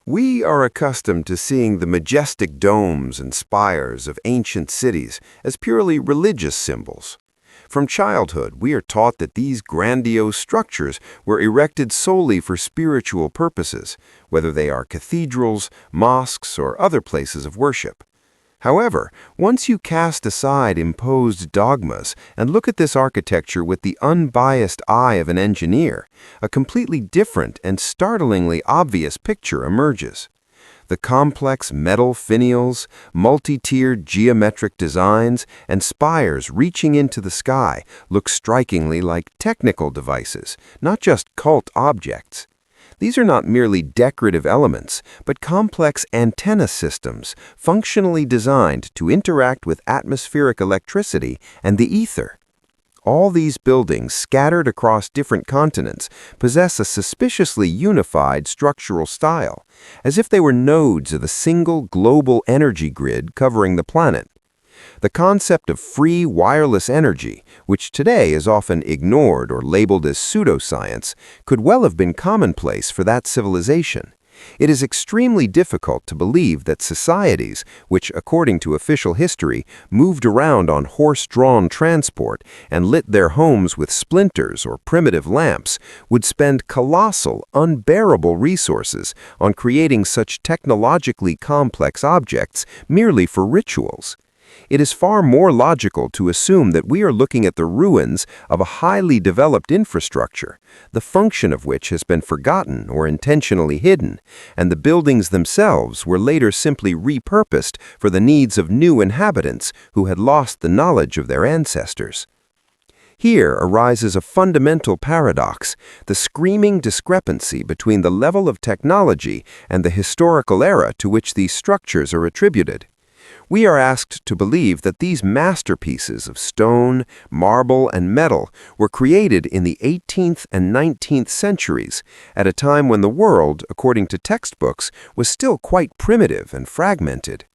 We are accustomed to seeing the majestic domes and spires of ancient cities as purely religious symbols. From childhood, we are taught that these grandiose structures were erected solely for spiritual purposes, whether they are cathedrals, mosques, or other places of worship. However, once you cast aside imposed dogmas and look at this architecture with the unbiased eye of an engineer, a completely different and startlingly obvious picture emerges. The complex metal finials, multi-tiered geometric designs, and spires reaching into the sky look strikingly like technical devices, not just cult objects. These are not merely decorative elements, but complex antenna systems functionally designed to interact with atmospheric electricity and the ether. All these buildings, scattered across different continents, possess a suspiciously unified structural style, as if they were nodes of a single global energy grid covering the planet. The concept of free wireless energy, which today is often ignored or labeled as pseudoscience, could well have been commonplace for that civilization. It is extremely difficult to believe that societies, which, according to official history, moved around on horse-drawn transport and lit their homes with splinters or primitive lamps, would spend colossal, unbearable resources on creating such technologically complex objects merely for rituals. It is far more logical to assume that we are looking at the ruins of a highly developed infrastructure, the function of which has been forgotten or intentionally hidden, and the buildings themselves were later simply repurposed for the needs of new inhabitants who had lost the knowledge of their ancestors. Here arises a fundamental paradox, the screaming discrepancy between the level of technology and the historical era to which these structures are attributed. We are asked to believe that these masterpieces of stone, marble, and metal were created in the 18th and 19th centuries, at a time when the world, according to textbooks, was still quite primitive and fragmented.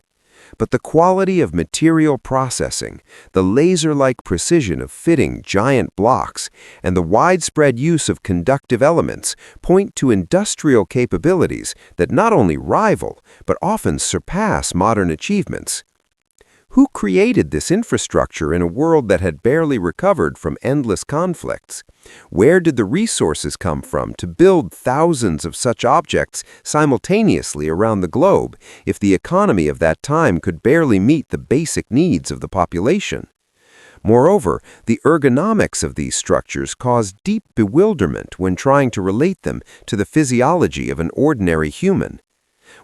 But the quality of material processing, the laser-like precision of fitting giant blocks, and the widespread use of conductive elements point to industrial capabilities that not only rival, but often surpass modern achievements. Who created this infrastructure in a world that had barely recovered from endless conflicts? Where did the resources come from to build thousands of such objects simultaneously around the globe if the economy of that time could barely meet the basic needs of the population? Moreover, the ergonomics of these structures caused deep bewilderment when trying to relate them to the physiology of an ordinary human.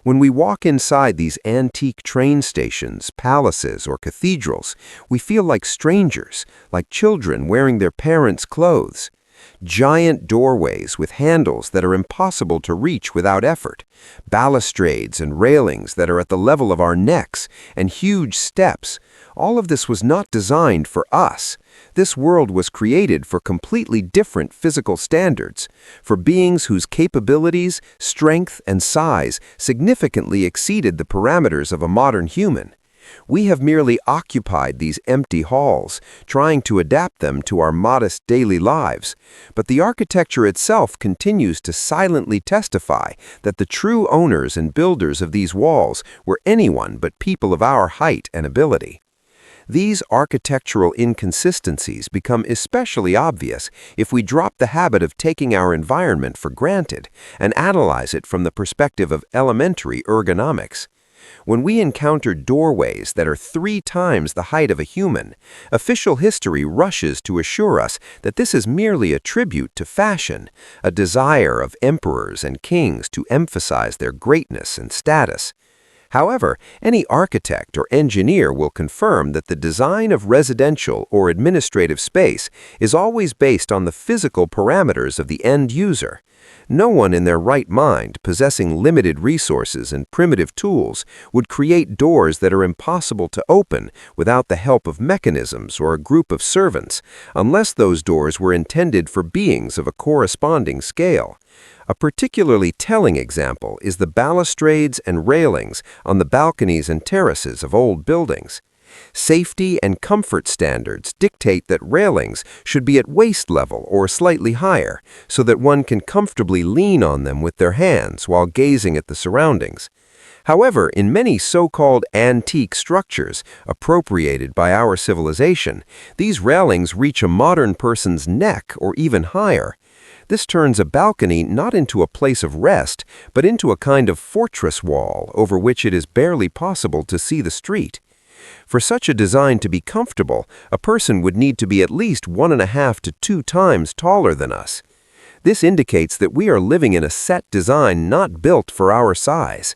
When we walk inside these antique train stations, palaces, or cathedrals, we feel like strangers, like children wearing their parents' clothes. Giant doorways with handles that are impossible to reach without effort, balustrades and railings that are at the level of our necks, and huge steps. All of this was not designed for us. This world was created for completely different physical standards, for beings whose capabilities, strength, and size significantly exceeded the parameters of a modern human. We have merely occupied these empty halls, trying to adapt them to our modest daily lives, but the architecture itself continues to silently testify that the true owners and builders of these walls were anyone but people of our height and ability. These architectural inconsistencies become especially obvious if we drop the habit of taking our environment for granted and analyze it from the perspective of elementary ergonomics. When we encounter doorways that are 3 times the height of a human, official history rushes to assure us that this is merely a tribute to fashion, a desire of emperors and kings to emphasize their greatness and status. However, any architect or engineer will confirm that the design of residential or administrative space is always based on the physical parameters of the end user. No one in their right mind, possessing limited resources and primitive tools, would create doors that are impossible to open without the help of mechanisms or a group of servants, unless those doors were intended for beings of a corresponding scale. A particularly telling example is the balustrades and railings on the balconies and terraces of old buildings. Safety and comfort standards dictate that railings should be at waist level or slightly higher, so that one can comfortably lean on them with their hands while gazing at the surroundings. However, in many so-called antique structures appropriated by our civilization, these railings reach a modern person's neck or even higher. This turns a balcony not into a place of rest, but into a kind of fortress wall over which it is barely possible to see the street. For such a design to be comfortable, a person would need to be at least 1.5 to 2 times taller than us. This indicates that we are living in a set design not built for our size.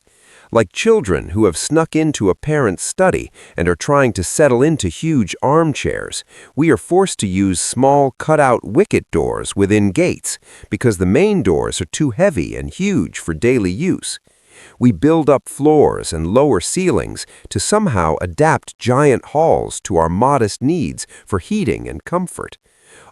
Like children who have snuck into a parent's study and are trying to settle into huge armchairs, we are forced to use small cut-out wicket doors within gates because the main doors are too heavy and huge for daily use. We build up floors and lower ceilings to somehow adapt giant halls to our modest needs for heating and comfort.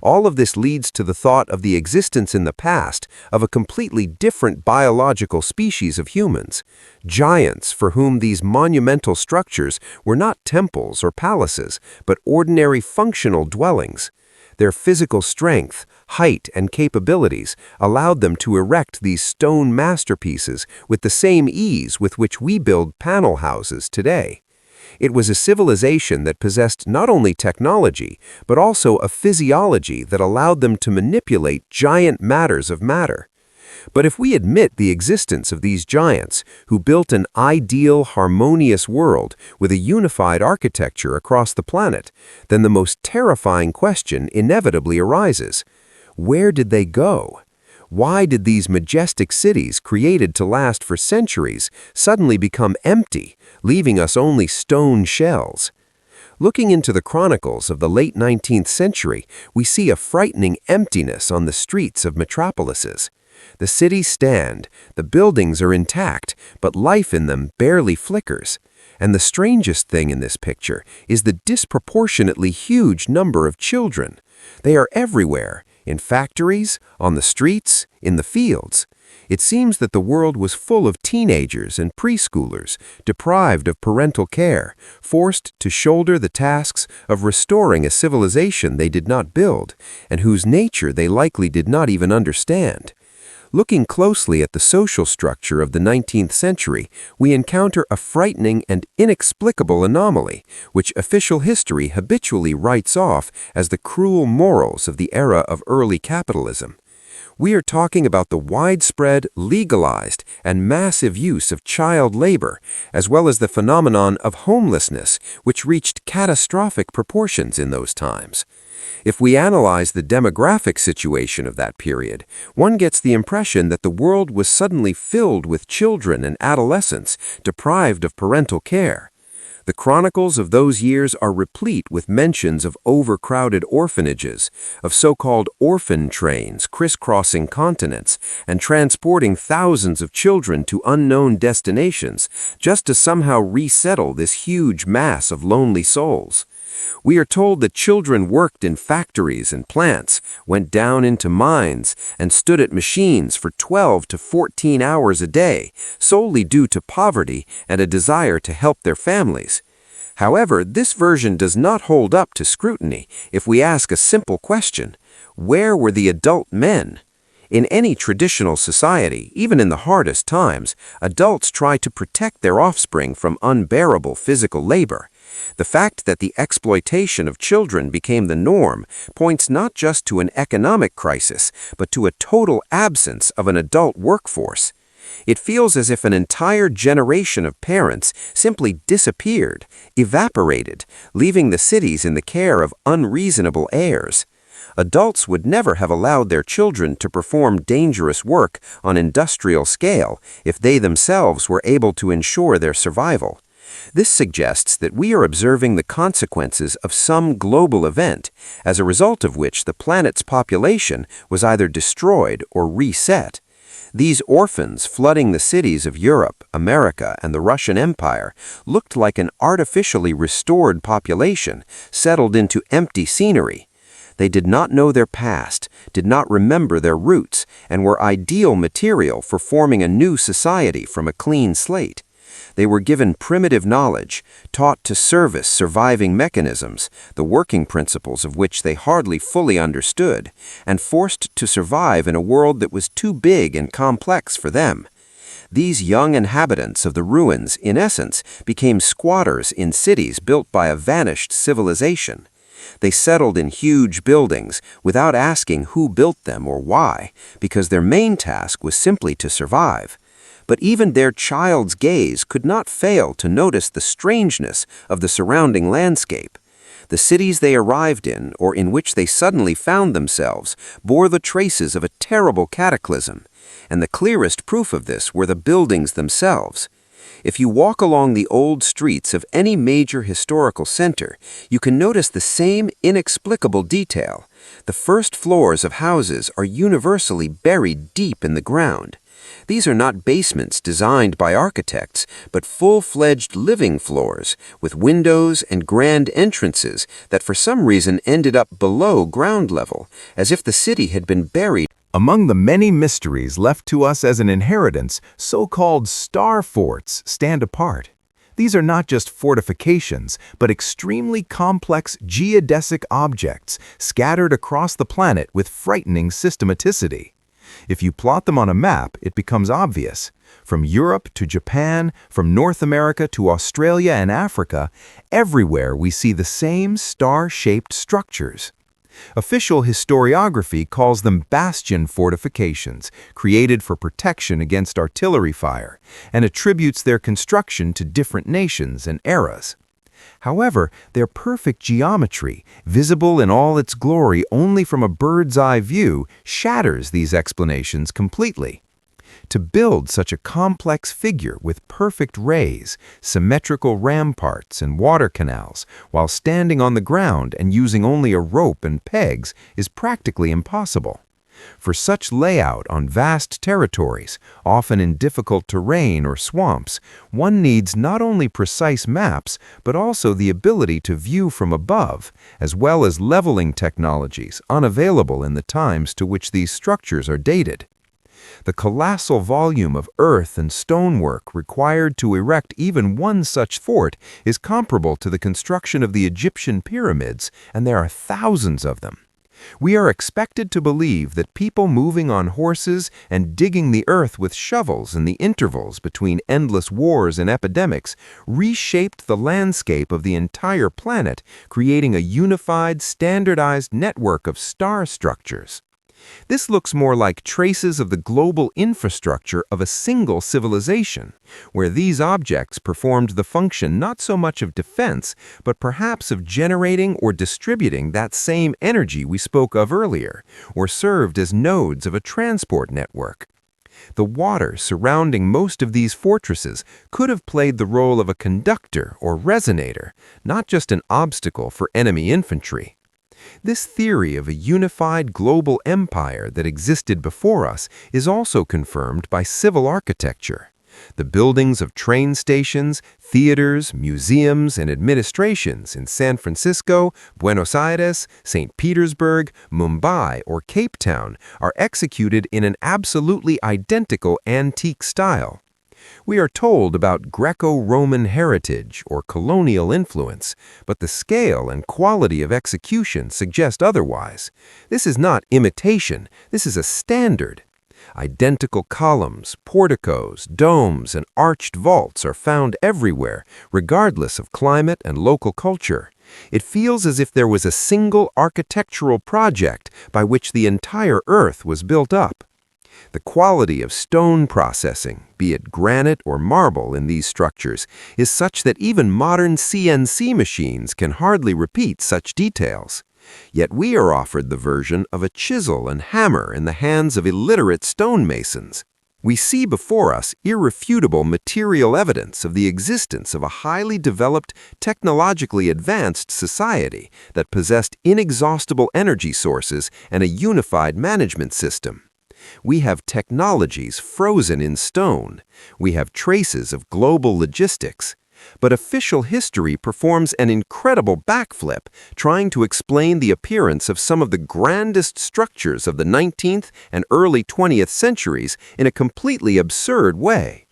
All of this leads to the thought of the existence in the past of a completely different biological species of humans, giants for whom these monumental structures were not temples or palaces, but ordinary functional dwellings. Their physical strength, height, and capabilities allowed them to erect these stone masterpieces with the same ease with which we build panel houses today. It was a civilization that possessed not only technology, but also a physiology that allowed them to manipulate giant matters of matter. But if we admit the existence of these giants, who built an ideal, harmonious world with a unified architecture across the planet, then the most terrifying question inevitably arises. Where did they go? Why did these majestic cities, created to last for centuries, suddenly become empty, leaving us only stone shells? Looking into the Chronicles of the late 19th century, we see a frightening emptiness on the streets of metropolises. The cities stand, the buildings are intact, but life in them barely flickers. And the strangest thing in this picture is the disproportionately huge number of children. They are everywhere, in factories, on the streets, in the fields. It seems that the world was full of teenagers and preschoolers, deprived of parental care, forced to shoulder the tasks of restoring a civilization they did not build, and whose nature they likely did not even understand. Looking closely at the social structure of the 19th century, we encounter a frightening and inexplicable anomaly, which official history habitually writes off as the cruel morals of the era of early capitalism. We are talking about the widespread, legalized, and massive use of child labor, as well as the phenomenon of homelessness, which reached catastrophic proportions in those times. If we analyze the demographic situation of that period, one gets the impression that the world was suddenly filled with children and adolescents deprived of parental care. The chronicles of those years are replete with mentions of overcrowded orphanages, of so-called orphan trains crisscrossing continents and transporting thousands of children to unknown destinations just to somehow resettle this huge mass of lonely souls. We are told that children worked in factories and plants, went down into mines, and stood at machines for 12 to 14 hours a day, solely due to poverty and a desire to help their families. However, this version does not hold up to scrutiny if we ask a simple question: where were the adult men? In any traditional society, even in the hardest times, adults try to protect their offspring from unbearable physical labor. The fact that the exploitation of children became the norm points not just to an economic crisis, but to a total absence of an adult workforce. It feels as if an entire generation of parents simply disappeared, evaporated, leaving the cities in the care of unreasonable heirs. Adults would never have allowed their children to perform dangerous work on industrial scale if they themselves were able to ensure their survival. This suggests that we are observing the consequences of some global event, as a result of which the planet's population was either destroyed or reset. These orphans flooding the cities of Europe, America, and the Russian Empire looked like an artificially restored population settled into empty scenery. They did not know their past, did not remember their roots, and were ideal material for forming a new society from a clean slate. They were given primitive knowledge, taught to service surviving mechanisms, the working principles of which they hardly fully understood, and forced to survive in a world that was too big and complex for them. These young inhabitants of the ruins, in essence, became squatters in cities built by a vanished civilization. They settled in huge buildings without asking who built them or why, because their main task was simply to survive. But even their child's gaze could not fail to notice the strangeness of the surrounding landscape. The cities they arrived in, or in which they suddenly found themselves, bore the traces of a terrible cataclysm, and the clearest proof of this were the buildings themselves. If you walk along the old streets of any major historical center, you can notice the same inexplicable detail. The first floors of houses are universally buried deep in the ground. These are not basements designed by architects, but full-fledged living floors with windows and grand entrances that for some reason ended up below ground level, as if the city had been buried. Among the many mysteries left to us as an inheritance, so-called star forts stand apart. These are not just fortifications, but extremely complex geodesic objects scattered across the planet with frightening systematicity. If you plot them on a map, it becomes obvious. From Europe to Japan, from North America to Australia and Africa, everywhere we see the same star-shaped structures. Official historiography calls them bastion fortifications, created for protection against artillery fire, and attributes their construction to different nations and eras. However, their perfect geometry, visible in all its glory only from a bird's-eye view, shatters these explanations completely. To build such a complex figure with perfect rays, symmetrical ramparts, and water canals, while standing on the ground and using only a rope and pegs, is practically impossible. For such layout on vast territories, often in difficult terrain or swamps, one needs not only precise maps, but also the ability to view from above, as well as leveling technologies unavailable in the times to which these structures are dated. The colossal volume of earth and stonework required to erect even one such fort is comparable to the construction of the Egyptian pyramids, and there are thousands of them. We are expected to believe that people moving on horses and digging the earth with shovels in the intervals between endless wars and epidemics reshaped the landscape of the entire planet, creating a unified, standardized network of star structures. This looks more like traces of the global infrastructure of a single civilization, where these objects performed the function not so much of defense, but perhaps of generating or distributing that same energy we spoke of earlier, or served as nodes of a transport network. The water surrounding most of these fortresses could have played the role of a conductor or resonator, not just an obstacle for enemy infantry. This theory of a unified global empire that existed before us is also confirmed by civil architecture. The buildings of train stations, theaters, museums, and administrations in San Francisco, Buenos Aires, St. Petersburg, Mumbai, or Cape Town are executed in an absolutely identical antique style. We are told about Greco-Roman heritage or colonial influence, but the scale and quality of execution suggest otherwise. This is not imitation, this is a standard. Identical columns, porticos, domes, and arched vaults are found everywhere, regardless of climate and local culture. It feels as if there was a single architectural project by which the entire Earth was built up. The quality of stone processing, be it granite or marble in these structures, is such that even modern CNC machines can hardly repeat such details. Yet we are offered the version of a chisel and hammer in the hands of illiterate stonemasons. We see before us irrefutable material evidence of the existence of a highly developed, technologically advanced society that possessed inexhaustible energy sources and a unified management system. We have technologies frozen in stone. We have traces of global logistics. But official history performs an incredible backflip, trying to explain the appearance of some of the grandest structures of the 19th and early 20th centuries in a completely absurd way.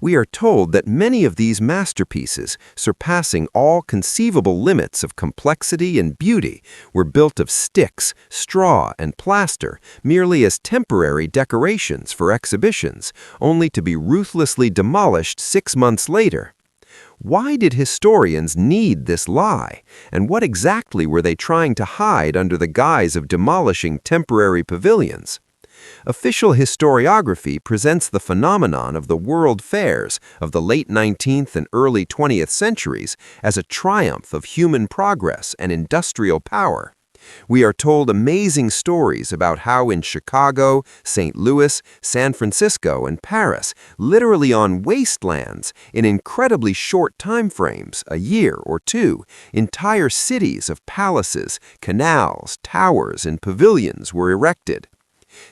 We are told that many of these masterpieces, surpassing all conceivable limits of complexity and beauty, were built of sticks, straw, and plaster, merely as temporary decorations for exhibitions, only to be ruthlessly demolished 6 months later. Why did historians need this lie, and what exactly were they trying to hide under the guise of demolishing temporary pavilions? Official historiography presents the phenomenon of the world fairs of the late 19th and early 20th centuries as a triumph of human progress and industrial power. We are told amazing stories about how in Chicago, St. Louis, San Francisco, and Paris, literally on wastelands, in incredibly short time frames, a year or two, entire cities of palaces, canals, towers, and pavilions were erected.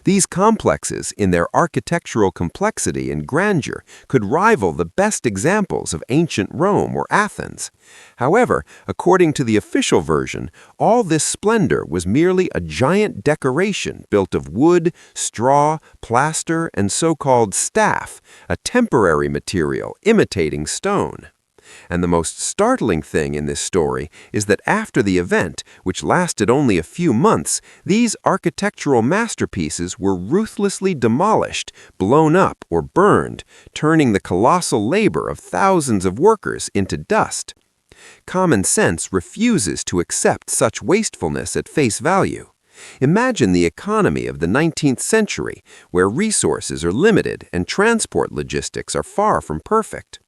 These complexes, in their architectural complexity and grandeur, could rival the best examples of ancient Rome or Athens. However, according to the official version, all this splendor was merely a giant decoration built of wood, straw, plaster, and so-called staff, a temporary material imitating stone. And the most startling thing in this story is that after the event, which lasted only a few months, these architectural masterpieces were ruthlessly demolished, blown up, or burned, turning the colossal labor of thousands of workers into dust. Common sense refuses to accept such wastefulness at face value. Imagine the economy of the 19th century, where resources are limited and transport logistics are far from perfect.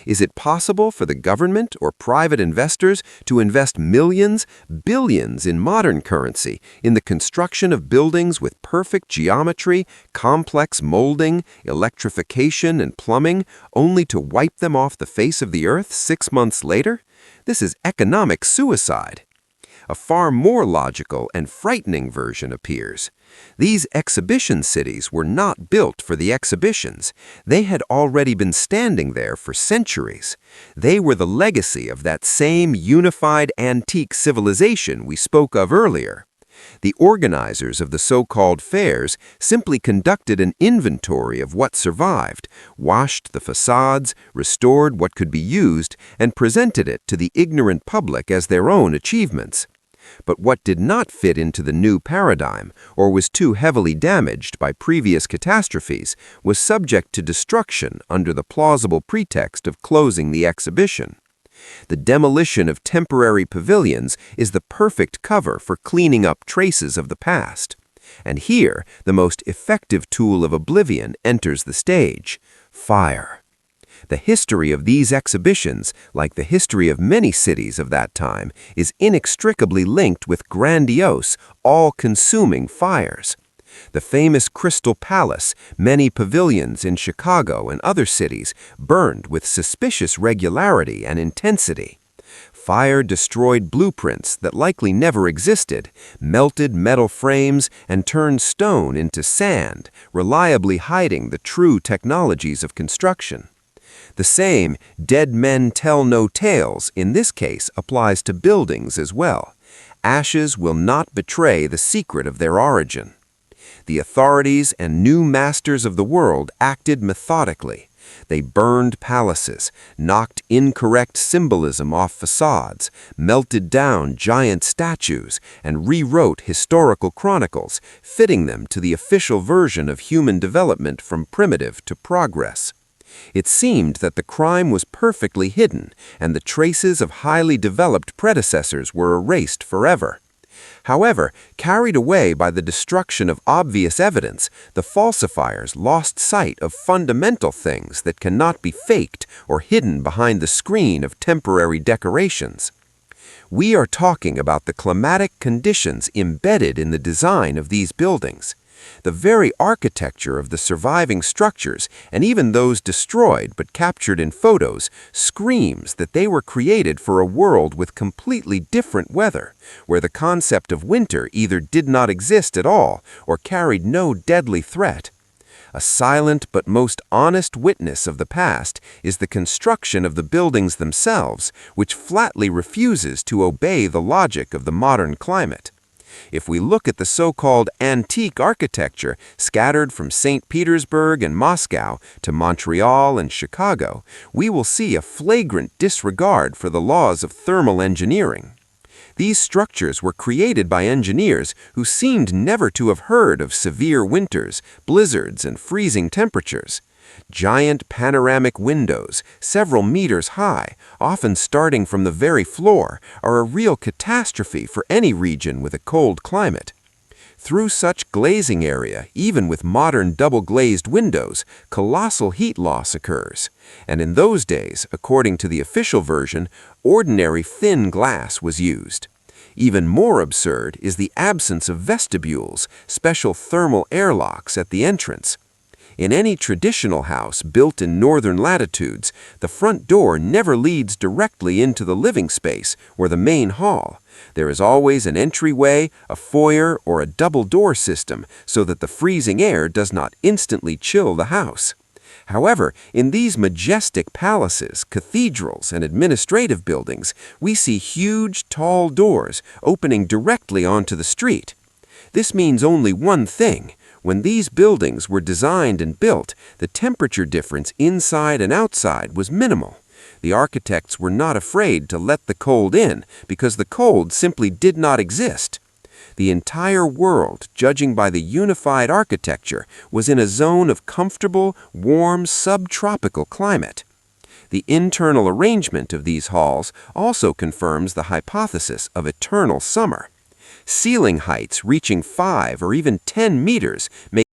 Is it possible for the government or private investors to invest millions, billions in modern currency in the construction of buildings with perfect geometry, complex molding, electrification, and plumbing, only to wipe them off the face of the earth 6 months later? This is economic suicide. A far more logical and frightening version appears. These exhibition cities were not built for the exhibitions. They had already been standing there for centuries. They were the legacy of that same unified antique civilization we spoke of earlier. The organizers of the so-called fairs simply conducted an inventory of what survived, washed the facades, restored what could be used, and presented it to the ignorant public as their own achievements. But what did not fit into the new paradigm, or was too heavily damaged by previous catastrophes, was subject to destruction under the plausible pretext of closing the exhibition. The demolition of temporary pavilions is the perfect cover for cleaning up traces of the past. And here, the most effective tool of oblivion enters the stage: fire. The history of these exhibitions, like the history of many cities of that time, is inextricably linked with grandiose, all-consuming fires. The famous Crystal Palace, many pavilions in Chicago and other cities, burned with suspicious regularity and intensity. Fire destroyed blueprints that likely never existed, melted metal frames, and turned stone into sand, reliably hiding the true technologies of construction. The same "dead men tell no tales" in this case applies to buildings as well. Ashes will not betray the secret of their origin. The authorities and new masters of the world acted methodically. They burned palaces, knocked incorrect symbolism off facades, melted down giant statues, and rewrote historical chronicles, fitting them to the official version of human development from primitive to progress. It seemed that the crime was perfectly hidden, and the traces of highly developed predecessors were erased forever. However, carried away by the destruction of obvious evidence, the falsifiers lost sight of fundamental things that cannot be faked or hidden behind the screen of temporary decorations. We are talking about the climatic conditions embedded in the design of these buildings. The very architecture of the surviving structures, and even those destroyed but captured in photos, screams that they were created for a world with completely different weather, where the concept of winter either did not exist at all or carried no deadly threat. A silent but most honest witness of the past is the construction of the buildings themselves, which flatly refuses to obey the logic of the modern climate. If we look at the so-called antique architecture scattered from St. Petersburg and Moscow to Montreal and Chicago, we will see a flagrant disregard for the laws of thermal engineering. These structures were created by engineers who seemed never to have heard of severe winters, blizzards, and freezing temperatures. Giant panoramic windows, several meters high, often starting from the very floor, are a real catastrophe for any region with a cold climate. Through such glazing area, even with modern double-glazed windows, colossal heat loss occurs. And in those days, according to the official version, ordinary thin glass was used. Even more absurd is the absence of vestibules, special thermal airlocks at the entrance. In any traditional house built in northern latitudes, the front door never leads directly into the living space or the main hall. There is always an entryway, a foyer, or a double-door system so that the freezing air does not instantly chill the house. However, in these majestic palaces, cathedrals, and administrative buildings, we see huge, tall doors opening directly onto the street. This means only one thing. When these buildings were designed and built, the temperature difference inside and outside was minimal. The architects were not afraid to let the cold in because the cold simply did not exist. The entire world, judging by the unified architecture, was in a zone of comfortable, warm, subtropical climate. The internal arrangement of these halls also confirms the hypothesis of eternal summer. Ceiling heights reaching 5 or even 10 meters make